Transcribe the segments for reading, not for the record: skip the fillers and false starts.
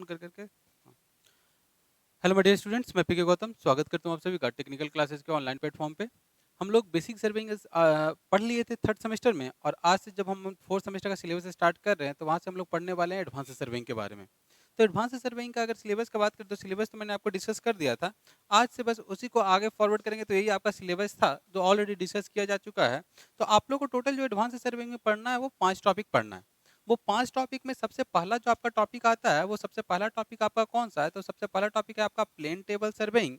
कर करके। Hello my dear students, मैं पीके गौतम स्वागत करता हूँ आप सभी का टेक्निकल क्लासेस के ऑनलाइन प्लेटफॉर्म पे। हम लोग बेसिक सर्विंग पढ़ लिए थे थर्ड सेमेस्टर में, और आज से जब हम फोर्थ सेमेस्टर का सिलेबस स्टार्ट कर रहे हैं तो वहाँ से हम लोग पढ़ने वाले हैं एडवांस सर्विंग के बारे में। तो एडवांस सर्विंग का अगर सिलेबस का बात करें तो सिलेबस तो मैंने आपको डिस्कस कर दिया था। आज से बस उसी को आगे फॉरवर्ड करेंगे, तो यही आपका सिलेबस था जो ऑलरेडी डिस्कस किया जा चुका है। तो आप लोग को टोटल जो एडवांस सर्विंग में पढ़ना है वो 5 टॉपिक पढ़ना है। वो 5 टॉपिक में सबसे पहला जो आपका टॉपिक आता है, वो सबसे पहला टॉपिक आपका कौन-सा है? तो सबसे पहला टॉपिक है आपका प्लेन टेबल सर्वेइंग।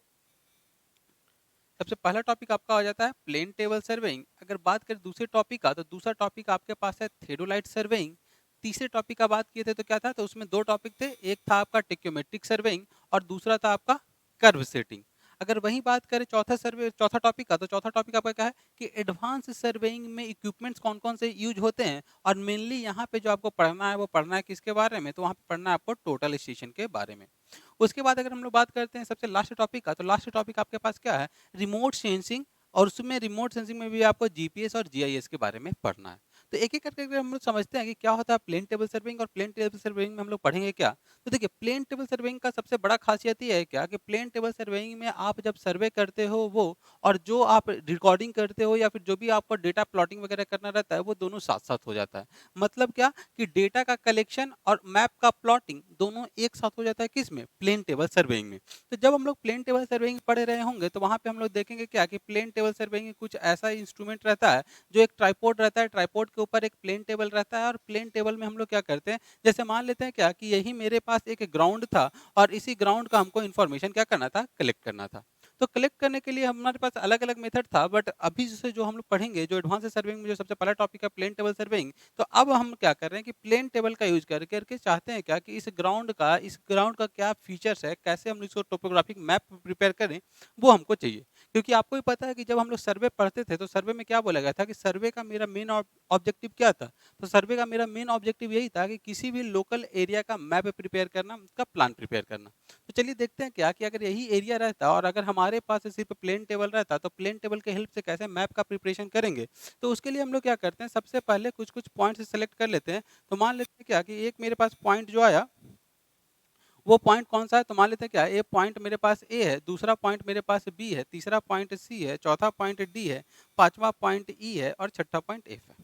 सबसे पहला टॉपिक आपका हो जाता है प्लेन टेबल सर्वेइंग। अगर बात करें दूसरे टॉपिक का, तो दूसरा टॉपिक आपके पास है थेडोलाइट सर्वेइंग। तीसरे टॉपिक का बात किए थे तो क्या था? तो उसमें 2 टॉपिक थे, एक था आपका टेक्योमेट्रिक सर्वेइंग और दूसरा था आपका कर्व सेटिंग। अगर वहीं बात करें चौथा टॉपिक का, तो चौथा टॉपिक आपका क्या है कि एडवांस सर्वेइंग में इक्विपमेंट्स कौन-कौन से यूज़ होते हैं, और मेनली यहाँ पे जो आपको पढ़ना है वो पढ़ना है किसके बारे में? तो वहाँ पे पढ़ना है आपको टोटल स्टेशन के बारे में। उसके बाद अगर हम लोग बात करते हैं सबसे लास्ट टॉपिक का, तो लास्ट टॉपिक आपके पास क्या है? Remote sensing. और उसमें रिमोट सेंसिंग में भी आपको जीपीएस और जीआईएस के बारे में पढ़ना है। तो एक-एक करके अगर हम लोग समझते हैं कि क्या होता है प्लेन टेबल सर्विंग, और प्लेन टेबल सर्विंग में हम लोग पढ़ेंगे क्या? तो देखिए, प्लेन टेबल सर्विंग का सबसे बड़ा खासियत ये है क्या कि प्लेन टेबल सर्विंग में आप जब सर्वे करते हो वो, और जो आप रिकॉर्डिंग करते हो या फिर जो भी आपको डेटा प्लॉटिंग वगैरह करना रहता है, वो दोनों साथ-साथ हो जाता है। मतलब क्या कि डेटा का कलेक्शन और मैप का प्लॉटिंग दोनों एक साथ हो जाता है किसमें? प्लेन टेबल सर्वेइंग में। तो जब हम लोग प्लेन टेबल सर्वेइंग पढ़ रहे होंगे तो वहाँ पे हम लोग देखेंगे क्या कि प्लेन टेबल सर्वेइंग में कुछ ऐसा इंस्ट्रूमेंट रहता है जो एक ट्राइपॉड रहता है, ट्राइपॉड के ऊपर एक प्लेन टेबल रहता है, और प्लेन टेबल में हम लोग क्या करते हैं, जैसे मान लेते हैं क्या कि यही मेरे पास एक ग्राउंड था, और इसी ग्राउंड का हमको इन्फॉर्मेशन क्या करना था? कलेक्ट करना था। तो कलेक्ट करने के लिए हमारे पास अलग-अलग मेथड था, बट अभी जैसे जो हम लोग पढ़ेंगे, जो एडवांस सर्वेइंग में जो सबसे पहला टॉपिक है प्लेन टेबल सर्वेइंग, तो अब हम क्या कर रहे हैं कि प्लेन टेबल का यूज कर करके चाहते हैं क्या कि इस ग्राउंड का क्या फीचर्स है, कैसे हम इसको टोपोग्राफिक मैप प्रिपेयर करें, वो हमको चाहिए। क्योंकि आपको भी पता है कि जब हम लोग सर्वे पढ़ते थे तो सर्वे में क्या बोला गया था कि सर्वे का मेरा मेन ऑब्जेक्टिव क्या था? तो सर्वे का मेरा मेन ऑब्जेक्टिव यही था कि किसी भी लोकल एरिया का मैप प्रिपेयर करना, उसका प्लान प्रिपेयर करना। तो चलिए देखते हैं क्या कि अगर यही एरिया रहता और अगर हमारे पास सिर्फ प्लेन टेबल रहता, तो प्लेन टेबल के हेल्प से कैसे मैप का प्रिपरेशन करेंगे। तो उसके लिए हम लोग क्या करते हैं, सबसे पहले कुछ-कुछ पॉइंट्स सेलेक्ट कर लेते हैं। तो मान लेते हैं क्या कि एक मेरे पास पॉइंट जो आया, वो पॉइंट कौन-सा है? तो मान लेते हैं क्या, ये पॉइंट मेरे पास ए है, दूसरा पॉइंट मेरे पास बी है, तीसरा पॉइंट सी है, चौथा पॉइंट डी है, पाँचवां पॉइंट ई है और छठा पॉइंट एफ है।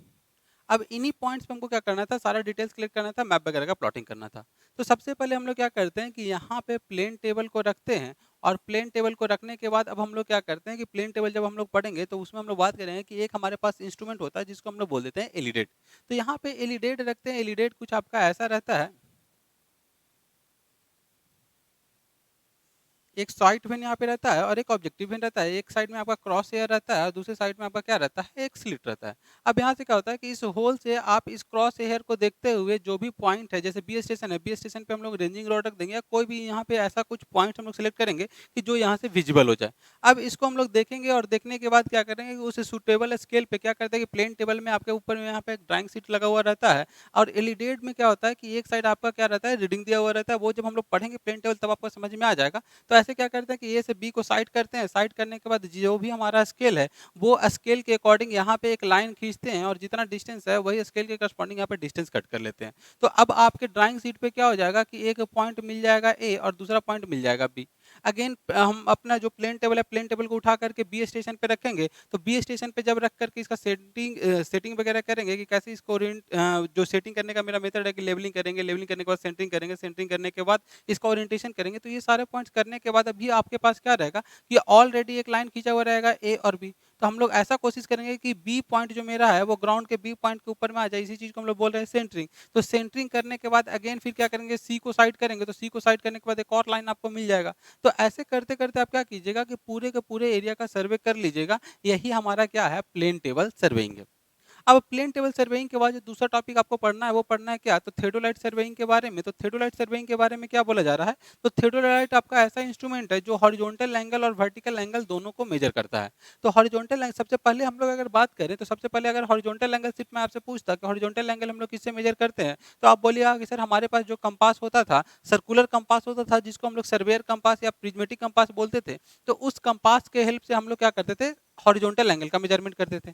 अब इन्हीं पॉइंट्स पे हमको क्या करना था, सारा डिटेल्स कलेक्ट करना था, मैप वगैरह का प्लॉटिंग करना था। तो सबसे पहले हम लोग क्या करते हैं कि यहाँ पे प्लेन टेबल को रखते हैं, और प्लेन टेबल को रखने के बाद अब हम लोग क्या करते हैं कि प्लेन टेबल जब हम लोग पढ़ेंगे तो उसमें हम लोग बात करेंगे कि एक हमारे पास इंस्ट्रूमेंट होता है जिसको हम लोग बोल देते हैं एलिडेट। तो यहाँ पे एलिडेट रखते हैं। एलिडेट कुछ आपका ऐसा रहता है, एक साइड वेन यहाँ पे रहता है और एक ऑब्जेक्टिव वेन रहता है। एक साइड में आपका क्रॉस हेयर रहता है और दूसरे साइड में आपका क्या रहता है, एक स्लिट रहता है। अब यहाँ से क्या होता है कि इस होल से आप इस क्रॉस हेयर को देखते हुए जो भी पॉइंट है, जैसे बी स्टेशन है, बी स्टेशन पे हम लोग रेंजिंग रॉड रख देंगे, या कोई भी यहाँ पे ऐसा कुछ पॉइंट हम लोग सेलेक्ट करेंगे कि जो यहाँ से विजिबल हो जाए। अब इसको हम लोग देखेंगे और देखने के बाद क्या करेंगे कि उस सूटेबल स्केल पे क्या करते हैं कि प्लेन टेबल में आपके ऊपर में यहाँ पे एक ड्राइंग शीट लगा हुआ रहता है, और एलिडेट में क्या होता है कि एक साइड आपका क्या रहता है, रीडिंग दिया हुआ रहता है। वो जब हम लोग पढ़ेंगे प्लेन टेबल तब आपको समझ में आ जाएगा। तो ऐसे क्या करते हैं कि ए से बी को साइड करते हैं, साइड करने के बाद जो भी हमारा स्केल है, वो स्केल के अकॉर्डिंग यहाँ पे एक लाइन खींचते हैं, और जितना डिस्टेंस है वही स्केल के करस्पॉन्डिंग यहाँ पे डिस्टेंस कट कर लेते हैं। तो अब आपके ड्राइंग शीट पे क्या हो जाएगा कि एक पॉइंट मिल जाएगा ए और दूसरा पॉइंट मिल जाएगा बी। अगेन हम अपना जो प्लेन टेबल है, प्लेन टेबल को उठा करके बी स्टेशन पे रखेंगे। तो बी स्टेशन पे जब रख करके इसका सेटिंग वगैरह करेंगे कि कैसे इसको जो सेटिंग करने का मेरा मेथड है कि लेवलिंग करेंगे, लेवलिंग करने के बाद सेंटरिंग करेंगे, सेंटरिंग करने के बाद इसका ओरिएंटेशन करेंगे। तो ये सारे पॉइंट्स करने के बाद अभी आपके पास क्या रहेगा, ये ऑलरेडी एक लाइन खींचा हुआ रहेगा ए और बी। तो हम लोग ऐसा कोशिश करेंगे कि बी पॉइंट जो मेरा है वो ग्राउंड के बी पॉइंट के ऊपर में आ जाए। इसी चीज को हम लोग बोल रहे हैं सेंटरिंग। तो सेंटरिंग करने के बाद अगेन फिर क्या करेंगे, सी को साइड करेंगे। तो सी को साइड करने के बाद एक और लाइन आपको मिल जाएगा। तो ऐसे करते करते आप क्या कीजिएगा कि पूरे के पूरे एरिया का सर्वे कर लीजिएगा। यही हमारा क्या है, प्लेन टेबल सर्वेइंग है। अब प्लेन टेबल सर्वेइंग के बाद जो दूसरा टॉपिक आपको पढ़ना है वो पढ़ना है क्या, तो थेडोलाइट सर्वेइंग के बारे में। तो थेडोलाइट सर्वेइंग के बारे में क्या बोला जा रहा है, तो थेडोलाइट आपका ऐसा इंस्ट्रूमेंट है जो हॉरिजॉन्टल एंगल और वर्टिकल एंगल दोनों को मेजर करता है। तो हॉरिजॉन्टल एंगल सबसे पहले हम लोग अगर बात करें, तो सबसे पहले अगर हॉरिजॉन्टल एंगल सिर्फ मैं आपसे पूछता कि हॉरिजॉन्टल एंगल हम लोग किससे मेजर करते हैं, तो आप बोलिएगा कि सर हमारे पास जो कंपास होता था, सर्कुलर कंपास होता था, जिसको हम लोग सर्वेयर कंपास या प्रिज्मेटिक कंपास बोलते थे। तो उस कंपास के हेल्प से हम लोग क्या करते थे, हॉरिजॉन्टल एंगल का मेजरमेंट करते थे।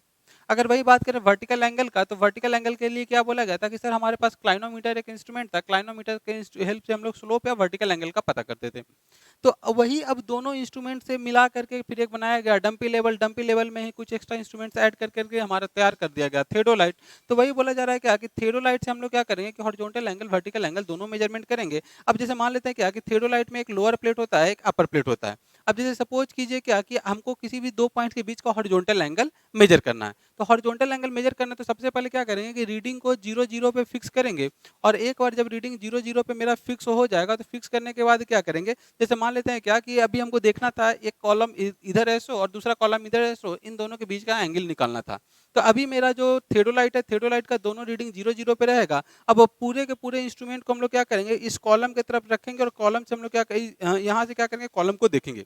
अगर वही बात करें वर्टिकल एंगल का, तो वर्टिकल एंगल के लिए क्या बोला गया था कि सर हमारे पास क्लाइनोमीटर एक इंस्ट्रूमेंट था, क्लाइनोमीटर के हेल्प से हम लोग स्लोप या वर्टिकल एंगल का पता करते थे। तो वही अब दोनों इंस्ट्रूमेंट से मिला करके फिर एक बनाया गया डंपी लेवल में ही कुछ एक्स्ट्रा इंस्ट्रूमेंट्स ऐड कर करके हमारा तैयार कर दिया गया थियोडोलाइट। तो वही बोला जा रहा है क्या कि थियोडोलाइट से हम लोग क्या करेंगे कि हॉरिजॉन्टल एंगल वर्टिकल एंगल दोनों मेजरमेंट करेंगे। अब जैसे मान लेते हैं क्या कि थियोडोलाइट में एक लोअर प्लेट होता है, एक अपर प्लेट होता है। अब जैसे सपोज कीजिए क्या कि हमको किसी भी दो पॉइंट्स के बीच का हॉरिजॉन्टल एंगल मेजर करना है। तो हॉरिजॉन्टल एंगल मेजर करना है तो सबसे पहले क्या करेंगे कि रीडिंग को 0 0 पे फिक्स करेंगे। और एक बार जब रीडिंग 0 0 पे मेरा फिक्स हो जाएगा तो फिक्स करने के बाद क्या करेंगे, जैसे मान लेते हैं क्या कि अभी हमको देखना था एक कॉलम इधर एसो और दूसरा कॉलम इधर एसो, इन दोनों के बीच का एंगल निकालना था। तो अभी मेरा जो थियोडोलाइट है, थियोडोलाइट का दोनों रीडिंग 0 0 पे रहेगा। अब वो पूरे के पूरे इंस्ट्रूमेंट को हम लोग क्या करेंगे, इस कॉलम की तरफ रखेंगे और कॉलम से हम लोग यहाँ से क्या करेंगे, कॉलम को देखेंगे।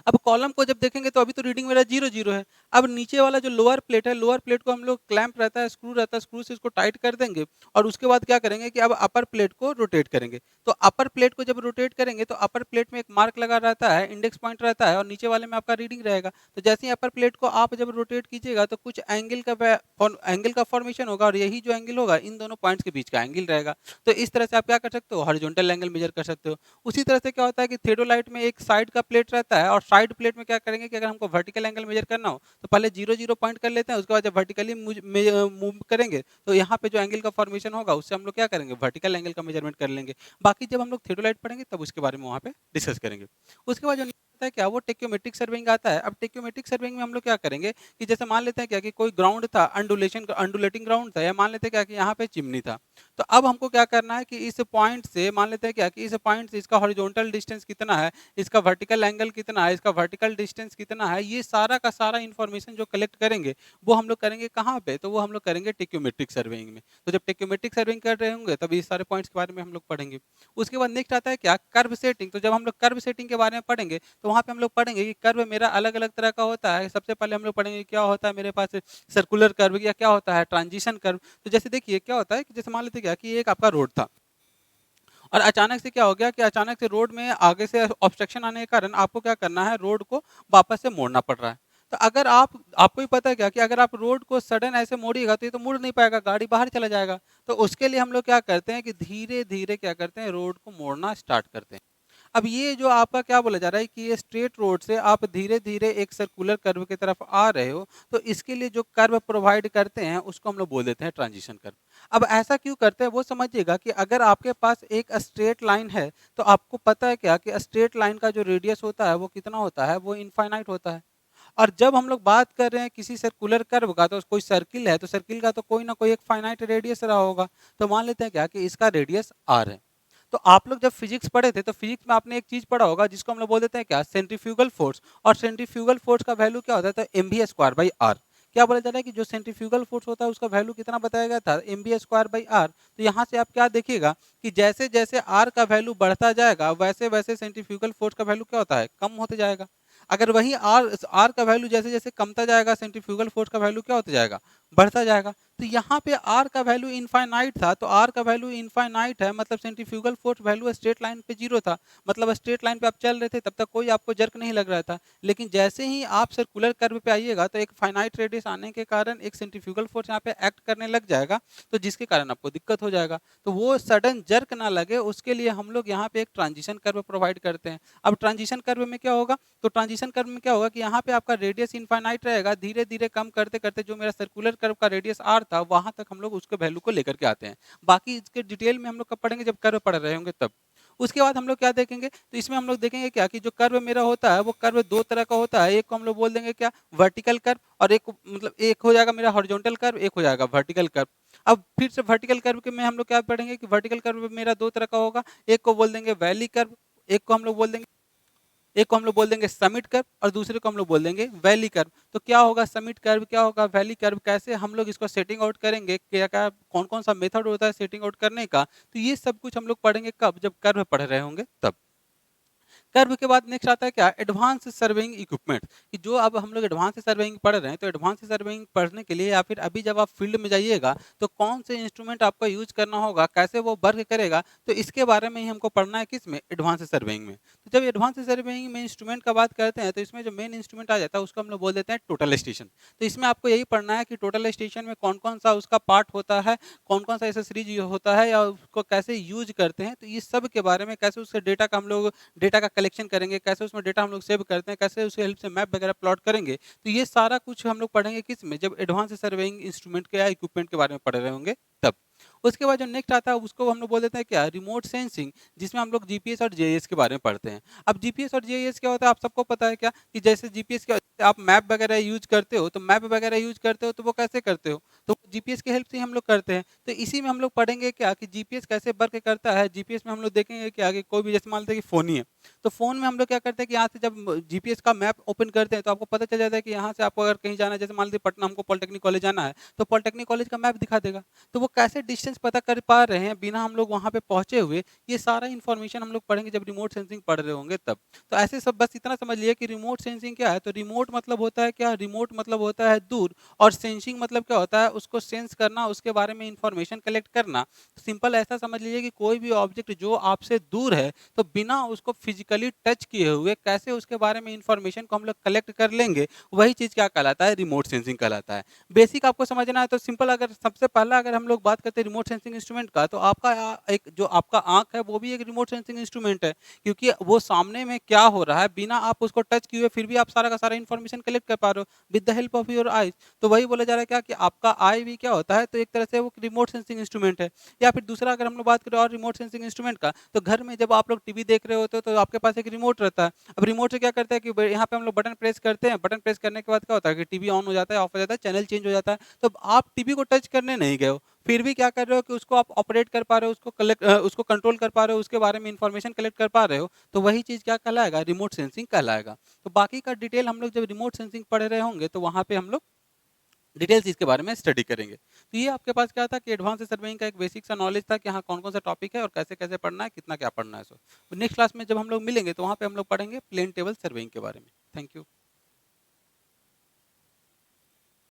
अब कॉलम को जब देखेंगे तो अभी तो रीडिंग मेरा 0 0 है। अब नीचे वाला जो लोअर प्लेट है, लोअर प्लेट को हम लोग क्लैंप रहता है, स्क्रू रहता है, स्क्रू से इसको टाइट कर देंगे। और उसके बाद क्या करेंगे कि अब अपर प्लेट को रोटेट करेंगे। तो अपर प्लेट को जब रोटेट करेंगे तो अपर प्लेट में एक मार्क लगा रहता है, इंडेक्स पॉइंट रहता है और नीचे वाले में आपका रीडिंग रहेगा। तो जैसे ही अपर प्लेट को आप जब रोटेट कीजिएगा तो कुछ एंगल का फॉर्मेशन होगा और यही जो एंगल होगा इन दोनों पॉइंट्स के बीच का एंगल रहेगा। तो इस तरह से आप क्या कर सकते हो, हॉरिजॉन्टल एंगल मेजर कर सकते हो। उसी तरह से क्या होता है कि थियोडोलाइट में एक साइड का प्लेट रहता है और साइड प्लेट में क्या करेंगे कि अगर हमको वर्टिकल एंगल मेजर करना हो तो पहले 0 0 पॉइंट कर लेते हैं, उसके बाद जब वर्टिकली मूव करेंगे तो यहाँ पे जो एंगल का फॉर्मेशन होगा उससे हम लोग क्या करेंगे, वर्टिकल एंगल का मेजरमेंट कर लेंगे। बाकी जब हम लोग थियोडोलाइट पढ़ेंगे तब उसके बारे में वहाँ पे डिस्कस करेंगे। उसके बाद जो आता है क्या, वो टेक्योमेट्रिक सर्वेइंग आता है। अब टेक्योमेट्रिक सर्वेइंग में हम लोग क्या करेंगे कि जैसे मान लेते हैं क्या कि कोई ग्राउंड था, अंडुलेटिंग ग्राउंड था, या मान लेते हैं क्या कि यहाँ पे चिमनी था। तो अब हमको क्या करना है कि इस पॉइंट से मान लेते हैं क्या कि इस पॉइंट से इसका हॉरिजॉन्टल डिस्टेंस कितना है, इसका वर्टिकल एंगल कितना है, इसका वर्टिकल डिस्टेंस कितना है, ये सारा का सारा इन्फॉर्मेशन जो कलेक्ट करेंगे वो हम लोग करेंगे कहाँ पे, तो वो हम लोग करेंगे टेक्योमेट्रिक सर्वेइंग में। तो जब टेक्योमेट्रिक सर्वेइंग कर रहे होंगे तब ये सारे पॉइंट्स के बारे में हम लोग पढ़ेंगे। उसके बाद नेक्स्ट आता है क्या, कर्व सेटिंग। तो जब हम लोग कर्व सेटिंग के बारे में पढ़ेंगे तो वहाँ पे हम लोग पढ़ेंगे कि कर्व मेरा अलग अलग तरह का होता है। सबसे पहले हम लोग पढ़ेंगे क्या होता है मेरे पास सर्कुलर कर्व, या क्या होता है ट्रांजिशन कर्व। तो जैसे देखिए क्या होता है कि जैसे मान लेते क्या कि एक आपका रोड था और अचानक से क्या हो गया कि अचानक से रोड में आगे से ऑब्स्ट्रक्शन आने के कारण आपको क्या करना है, रोड को वापस से मोड़ना पड़ रहा है। तो अगर आपको ही पता है क्या कि अगर आप रोड को सडन ऐसे मोड़िएगा तो ये तो मुड़ नहीं पाएगा, गाड़ी बाहर चला जाएगा। तो उसके लिए हम लोग क्या करते हैं कि धीरे धीरे क्या करते हैं, रोड को मोड़ना स्टार्ट करते हैं। अब ये जो आपका क्या बोला जा रहा है कि ये स्ट्रेट रोड से आप धीरे धीरे एक सर्कुलर कर्व की तरफ आ रहे हो, तो इसके लिए जो कर्व प्रोवाइड करते हैं उसको हम लोग बोल देते हैं ट्रांजिशन कर्व। अब ऐसा क्यों करते हैं वो समझिएगा कि अगर आपके पास एक स्ट्रेट लाइन है तो आपको पता है क्या कि स्ट्रेट लाइन का जो रेडियस होता है वो कितना होता है, वो इनफाइनाइट होता है। और जब हम लोग बात कर रहे हैं किसी सर्कुलर कर्व का, तो कोई सर्किल है तो सर्किल का तो कोई ना कोई एक फाइनाइट रेडियस रहा होगा। तो मान लेते हैं क्या कि इसका रेडियस आर है। तो आप लोग जब फिजिक्स पढ़े थे तो फिजिक्स में आपने एक चीज पढ़ा होगा जिसको हम लोग बोल देते हैं क्या, सेंट्रीफ्यूगल फोर्स। और सेंट्रीफ्यूगल फोर्स का वैल्यू क्या होता है, तो M B square by R. क्या बोला जा रहा है कि जो सेंट्रीफ्यूगल फोर्स होता है उसका वैल्यू कितना बताया गया था, M B square by R. तो यहाँ से आप क्या देखिएगा कि जैसे जैसे आर का वैल्यू बढ़ता जाएगा वैसे वैसे सेंट्रीफ्यूगल फोर्स का वैल्यू क्या होता है, कम होते जाएगा। अगर वही आर आर का वैल्यू जैसे जैसे कमता जाएगा, सेंट्रीफ्यूगल फोर्स का वैल्यू क्या होता जाएगा, बढ़ता जाएगा। तो यहाँ पे आर का वैल्यू इनफाइनाइट था, तो आर का वैल्यू इनफाइनाइट है मतलब centrifugal force value straight line पे 0 था। मतलब स्ट्रेट लाइन पे आप चल रहे थे तब तक कोई आपको जर्क नहीं लग रहा था। लेकिन जैसे ही आप सर्कुलर कर्व पे आइएगा तो एक फाइनाइट रेडियस आने के कारण एक सेंट्रीफ्यूगल फोर्स यहाँ पे एक्ट करने लग जाएगा, तो जिसके कारण आपको दिक्कत हो जाएगा। तो वो सडन जर्क ना लगे उसके लिए हम लोग यहाँ पे एक ट्रांजिशन कर्व प्रोवाइड करते हैं। अब ट्रांजिशन कर्व में क्या होगा, तो ट्रांजिशन कर्व में क्या होगा कि यहाँ पे आपका रेडियस इनफाइनाइट रहेगा, धीरे धीरे कम करते करते जो मेरा सर्कुलर कर्व का रेडियस आर था वहां तक हम लोग उसके वैल्यू को लेकर के आते हैं। बाकी इसके डिटेल में हम लोग कब पढ़ेंगे, जब कर्व पढ़ रहे होंगे तब। उसके बाद हम लोग क्या देखेंगे, तो इसमें हम लोग देखेंगे क्या कि जो कर्व मेरा होता है वो कर्व दो तरह का होता है। एक को हम लोग बोल देंगे क्या, वर्टिकल कर्व, और एक मतलब एक हो जाएगा मेरा हॉरिजॉन्टल कर्व, एक हो जाएगा वर्टिकल कर्व। अब फिर से वर्टिकल कर्व के में हम लोग क्या पढ़ेंगे कि वर्टिकल कर्व मेरा दो तरह का होगा। एक को बोल देंगे वैली कर्व, एक को हम लोग बोल देंगे एक को हम लोग बोल देंगे समिट कर्व और दूसरे को हम लोग बोल देंगे वैली कर्व। तो क्या होगा समिट कर्व, क्या होगा वैली कर्व, कैसे हम लोग इसको सेटिंग आउट करेंगे, क्या क्या कौन कौन सा मेथड होता है सेटिंग आउट करने का, तो ये सब कुछ हम लोग पढ़ेंगे कब, जब कर्व पढ़ रहे होंगे तब। कर्व के बाद नेक्स्ट आता है क्या, एडवांस सर्वेइंग इक्विपमेंट, कि जो अब हम लोग एडवांस सर्वेइंग पढ़ रहे हैं, तो एडवांस सर्वेइंग पढ़ने के लिए या फिर अभी जब आप फील्ड में जाइएगा तो कौन से इंस्ट्रूमेंट आपको यूज करना होगा, कैसे वो वर्क करेगा, तो इसके बारे में ही हमको पढ़ना है किस में, एडवांस सर्वेइंग में। तो जब एडवांस सर्वेइंग में इंस्ट्रूमेंट का बात करते हैं तो इसमें जो मेन इंस्ट्रूमेंट आ जाता है उसको हम लोग बोल देते हैं टोटल स्टेशन। तो इसमें आपको यही पढ़ना है कि टोटल स्टेशन में कौन कौन सा उसका पार्ट होता है, कौन कौन सा एसेसरीज होता है या उसको कैसे यूज करते हैं, तो ये सब के बारे में, कैसे उससे डेटा का हम लोग डेटा का कलेक्शन करेंगे, कैसे उसमें डेटा हम लोग सेव करते हैं, कैसे उसके हेल्प से मैप वगैरह प्लॉट करेंगे, तो ये सारा कुछ हम लोग पढ़ेंगे किस में, जब एडवांस सर्वेइंग इंस्ट्रूमेंट के या इक्विपमेंट के बारे में पढ़ रहे होंगे तब। उसके बाद जो नेक्स्ट आता है उसको हम लोग बोल देते हैं क्या, रिमोट सेंसिंग, जिसमें हम लोग जीपीएस और जीआईएस के बारे में पढ़ते हैं। अब जीपीएस और जीआईएस क्या होता है आप सबको पता है क्या, कि जैसे जीपीएस के आप मैप वगैरह यूज करते हो, तो मैप वगैरह यूज करते हो तो वो कैसे करते हो, तो जीपीएस की हेल्प से हम लोग करते हैं। तो इसी में हम लोग पढ़ेंगे क्या, कि जीपीएस कैसे वर्क करता है। जीपीएस में हम लोग देखेंगे कि आगे कोई भी, जैसे मान लेते हैं कि फोन ही है, तो फोन में हम लोग क्या करते हैं कि यहाँ से जब जीपीएस का मैप ओपन करते हैं तो आपको पता चल जाता है कि यहाँ से आपको अगर कहीं जाना है, जैसे मान लीजिए पटना हमको पॉलिटेक्निक कॉलेज जाना है, तो पॉलिटेक्निक कॉलेज का मैप दिखा देगा। तो वो कैसे डिस्टेंस पता कर पा रहे हैं बिना हम लोग वहाँ पे पहुंचे हुए, ये सारा इन्फॉर्मेशन हम लोग पढ़ेंगे जब रिमोट सेंसिंग पढ़ रहे होंगे तब। तो ऐसे सब बस इतना समझ लिए कि रिमोट सेंसिंग क्या है, तो रिमोट मतलब होता है क्या, रिमोट मतलब होता है दूर, और सेंसिंग मतलब क्या होता है, उसको सेंस करना, उसके बारे में इंफॉर्मेशन कलेक्ट करना। सिंपल ऐसा समझ लीजिए कि कोई भी ऑब्जेक्ट जो आपसे दूर है, तो बिना उसको फिजिकली टच किए हुए कैसे उसके बारे में इंफॉर्मेशन को हम लोग कलेक्ट कर लेंगे, वही चीज क्या कहलाता है, रिमोट सेंसिंग कहलाता है। बेसिक आपको समझना है तो सिंपल, अगर सबसे पहला अगर हम लोग बात करते हैं रिमोट सेंसिंग इंस्ट्रूमेंट का, तो आपका एक जो आपका आंख है वो भी एक रिमोट सेंसिंग इंस्ट्रूमेंट है, क्योंकि वो सामने में क्या हो रहा है बिना आप उसको टच किए हुए फिर भी आप सारा का सारा इन्फॉर्मेशन कलेक्ट कर पा रहे हो with the help of your eyes. तो वही बोला जा रहा है क्या, कि आपका आई भी क्या होता है, तो एक तरह से वो रिमोट सेंसिंग इंस्ट्रूमेंट है। या फिर दूसरा अगर हम लोग बात करें और रिमोट सेंसिंग इंस्ट्रूमेंट का, तो घर में जब आप लोग टीवी देख रहे होते हो तो आपके पास एक रिमोट रहता है। अब रिमोट से क्या करते हैं कि यहाँ पे हम लोग बटन प्रेस करते हैं, बटन प्रेस करने के बाद क्या होता है कि टीवी ऑन हो जाता है, ऑफ हो जाता है, चैनल चेंज हो जाता है। तो आप टीवी को टच करने नहीं गए हो, फिर भी क्या कर रहे हो कि उसको आप ऑपरेट कर पा रहे हो, उसको उसको कंट्रोल कर पा रहे हो, उसके बारे में इंफॉर्मेशन कलेक्ट कर पा रहे हो, तो वही चीज क्या कहलाएगा, रिमोट सेंसिंग कहलाएगा। तो बाकी का डिटेल हम लोग जब रिमोट सेंसिंग पढ़ रहे होंगे तो वहां पे हम लोग डिटेल्स इसके बारे में स्टडी करेंगे। तो ये आपके पास क्या था कि एडवांस सर्वेइंग का एक बेसिक सा नॉलेज था कि हाँ कौन कौन सा टॉपिक है और कैसे कैसे पढ़ना है, कितना क्या पढ़ना है। सो नेक्स्ट क्लास में जब हम लोग मिलेंगे तो वहाँ पे हम लोग पढ़ेंगे प्लेन टेबल सर्वेइंग के बारे में। Thank you.